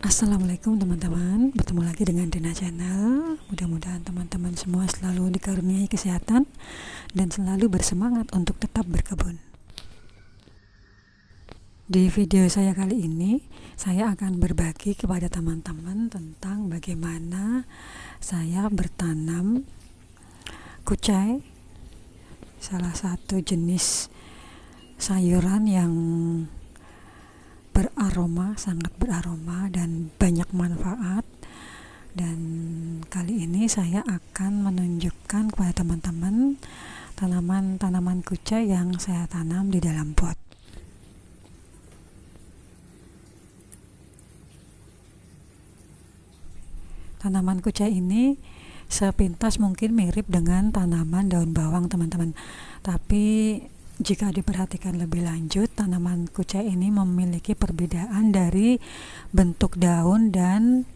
Assalamualaikum teman-teman, bertemu lagi dengan Dena Channel. Mudah-mudahan teman-teman semua selalu dikaruniai kesehatan dan selalu bersemangat untuk tetap berkebun. Di video saya kali ini, saya akan berbagi kepada teman-teman tentang bagaimana saya bertanam kucai, salah satu jenis sayuran yang beraroma, sangat beraroma dan banyak manfaat. Dan kali ini saya akan menunjukkan kepada teman-teman tanaman-tanaman kucai yang saya tanam di dalam pot. Tanaman kucai ini sepintas mungkin mirip dengan tanaman daun bawang teman-teman, tapi jika diperhatikan lebih lanjut, tanaman kucai ini memiliki perbedaan dari bentuk daun dan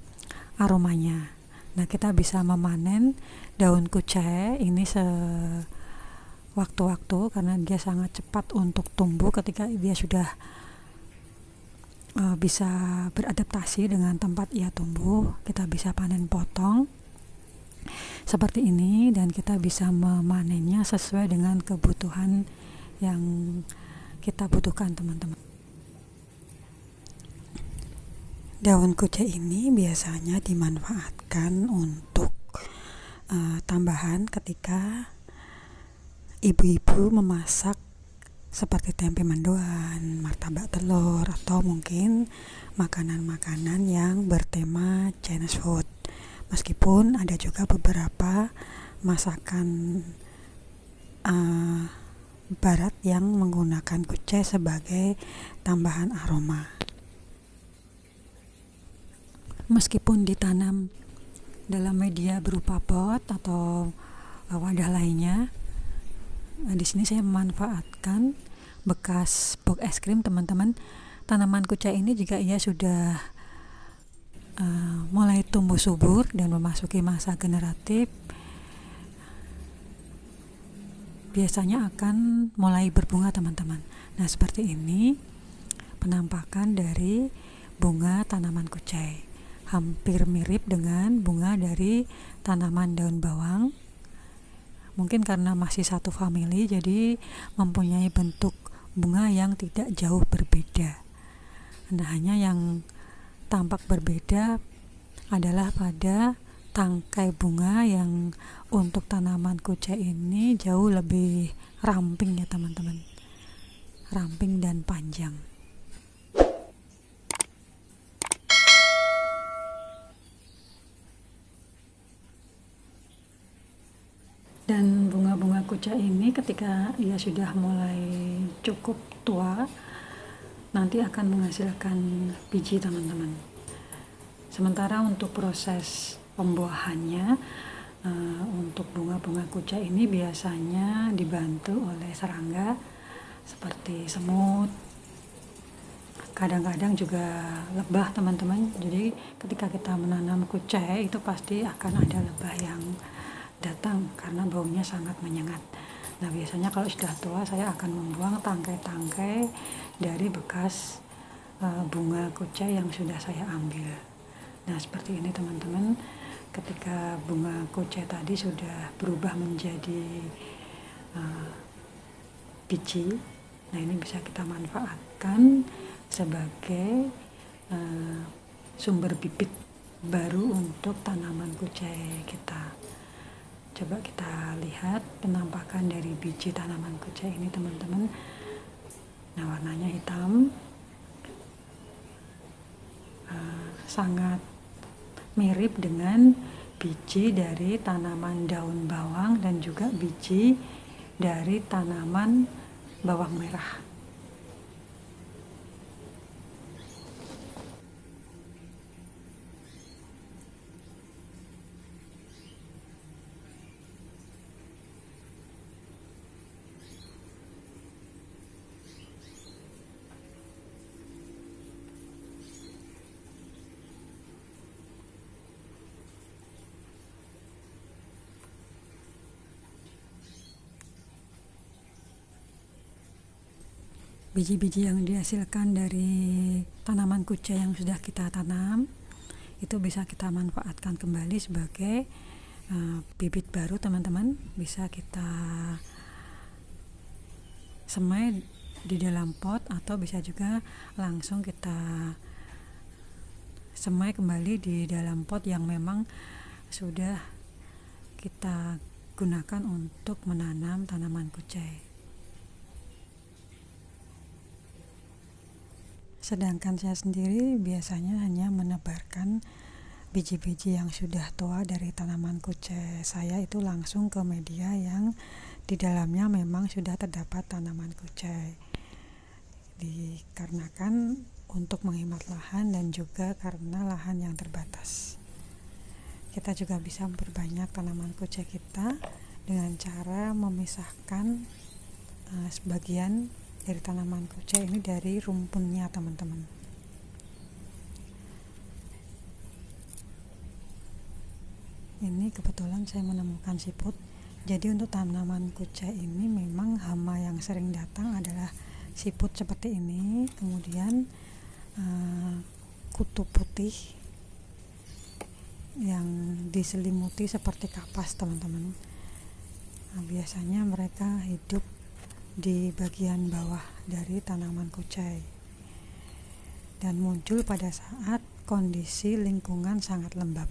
aromanya. Nah, kita bisa memanen daun kucai ini sewaktu-waktu karena dia sangat cepat untuk tumbuh ketika dia sudah bisa beradaptasi dengan tempat ia tumbuh. Kita bisa panen potong seperti ini dan kita bisa memanennya sesuai dengan kebutuhan yang kita butuhkan teman-teman. Daun kucai ini biasanya dimanfaatkan untuk tambahan ketika ibu-ibu memasak seperti tempe mendoan, martabak telur, atau mungkin makanan-makanan yang bertema Chinese food. Meskipun ada juga beberapa masakan barat yang menggunakan kucai sebagai tambahan aroma. Meskipun ditanam dalam media berupa pot atau wadah lainnya, di sini saya memanfaatkan bekas box es krim teman-teman. Tanaman kucai ini jika ia sudah mulai tumbuh subur dan memasuki masa generatif, biasanya akan mulai berbunga teman-teman. Nah, seperti ini penampakan dari bunga tanaman kucai. Hampir mirip dengan bunga dari tanaman daun bawang. Mungkin karena masih satu famili, jadi mempunyai bentuk bunga yang tidak jauh berbeda. Nah, hanya yang tampak berbeda adalah pada tangkai bunga yang untuk tanaman kucai ini jauh lebih ramping ya teman-teman, ramping dan panjang. Dan bunga-bunga kucai ini ketika ia sudah mulai cukup tua, nanti akan menghasilkan biji teman-teman. Sementara untuk proses pembuahannya, untuk bunga-bunga kucai ini biasanya dibantu oleh serangga seperti semut, kadang-kadang juga lebah teman-teman. Jadi ketika kita menanam kucai itu pasti akan ada lebah yang datang karena baunya sangat menyengat. Nah, biasanya kalau sudah tua saya akan membuang tangkai-tangkai dari bekas bunga kucai yang sudah saya ambil. Nah, seperti ini teman-teman. Ketika bunga kucai tadi sudah berubah menjadi biji, nah ini bisa kita manfaatkan sebagai sumber bibit baru untuk tanaman kucai kita. Coba kita lihat penampakan dari biji tanaman kucai ini teman-teman. Nah, warnanya hitam, sangat mirip dengan biji dari tanaman daun bawang dan juga biji dari tanaman bawang merah. Biji-biji yang dihasilkan dari tanaman kucai yang sudah kita tanam itu bisa kita manfaatkan kembali sebagai bibit baru teman-teman. Bisa kita semai di dalam pot atau bisa juga langsung kita semai kembali di dalam pot yang memang sudah kita gunakan untuk menanam tanaman kucai. Sedangkan saya sendiri biasanya hanya menebarkan biji-biji yang sudah tua dari tanaman kucai saya itu langsung ke media yang di dalamnya memang sudah terdapat tanaman kucai. Dikarenakan untuk menghemat lahan dan juga karena lahan yang terbatas. Kita juga bisa memperbanyak tanaman kucai kita dengan cara memisahkan sebagian dari tanaman kucai ini dari rumpunnya teman-teman. Ini kebetulan saya menemukan siput. Jadi untuk tanaman kucai ini memang hama yang sering datang adalah siput seperti ini, kemudian kutu putih yang diselimuti seperti kapas teman-teman. Biasanya mereka hidup di bagian bawah dari tanaman kucai dan muncul pada saat kondisi lingkungan sangat lembab.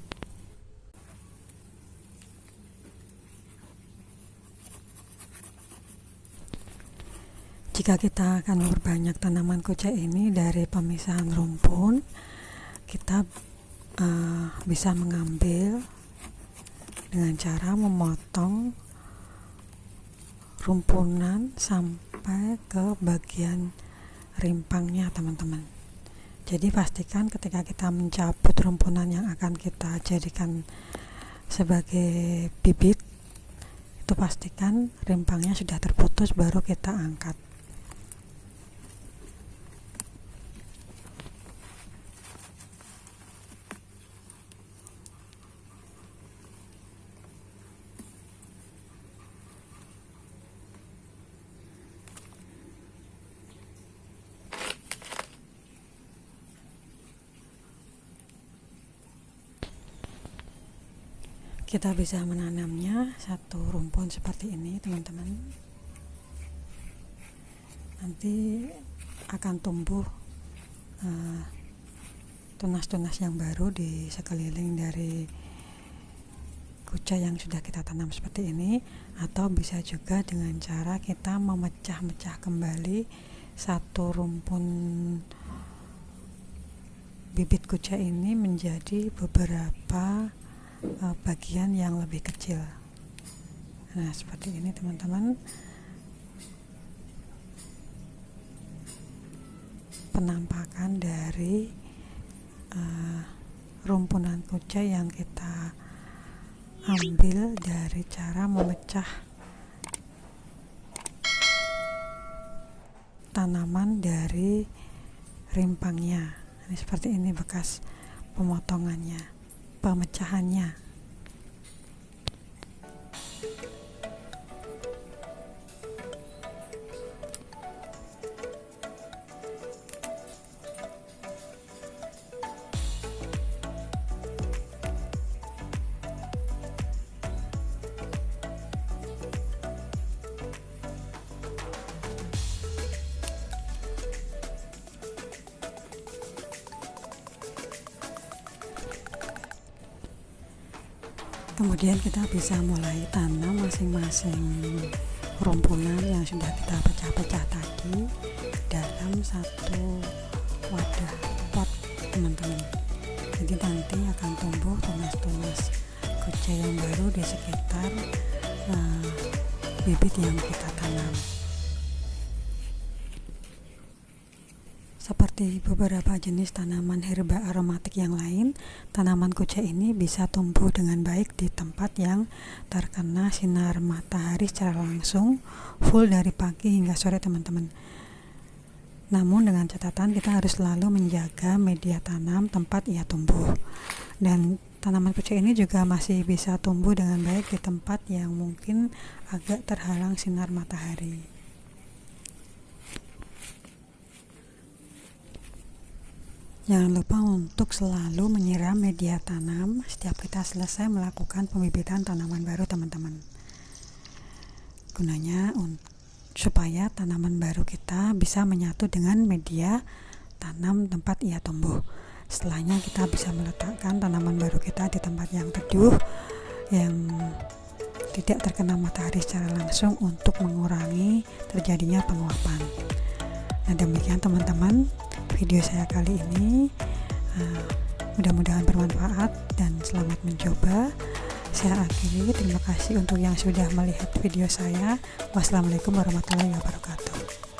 Jika kita akan memperbanyak tanaman kucai ini dari pemisahan rumpun, kita bisa mengambil dengan cara memotong rumpunan sampai ke bagian rimpangnya teman-teman. Jadi pastikan ketika kita mencabut rumpunan yang akan kita jadikan sebagai bibit, itu pastikan rimpangnya sudah terputus baru kita angkat. Kita bisa menanamnya satu rumpun seperti ini teman-teman. Nanti akan tumbuh tunas-tunas yang baru di sekeliling dari kucai yang sudah kita tanam seperti ini. Atau bisa juga dengan cara kita memecah-mecah kembali satu rumpun bibit kucai ini menjadi beberapa bagian yang lebih kecil. Nah seperti ini teman-teman, penampakan dari rumpunan kucai yang kita ambil dari cara memecah tanaman dari rimpangnya. Ini seperti ini bekas pemotongannya, pemecahannya. Kemudian kita bisa mulai tanam masing-masing rumpunan yang sudah kita pecah-pecah tadi dalam satu wadah pot teman-teman. Jadi nanti akan tumbuh tunas-tunas kucai yang baru di sekitar bibit yang kita tanam. Seperti beberapa jenis tanaman herba aromatik yang lain, tanaman kucai ini bisa tumbuh dengan baik di tempat yang terkena sinar matahari secara langsung full dari pagi hingga sore teman-teman. Namun dengan catatan kita harus selalu menjaga media tanam tempat ia tumbuh. Dan tanaman kucai ini juga masih bisa tumbuh dengan baik di tempat yang mungkin agak terhalang sinar matahari. Jangan lupa untuk selalu menyiram media tanam setiap kita selesai melakukan pembibitan tanaman baru teman-teman. Gunanya supaya tanaman baru kita bisa menyatu dengan media tanam tempat ia tumbuh. Setelahnya kita bisa meletakkan tanaman baru kita di tempat yang teduh, yang tidak terkena matahari secara langsung untuk mengurangi terjadinya penguapan. Nah, demikian teman-teman video saya kali ini. Mudah-mudahan bermanfaat dan selamat mencoba. Saya akhiri, terima kasih untuk yang sudah melihat video saya. Wassalamualaikum warahmatullahi wabarakatuh.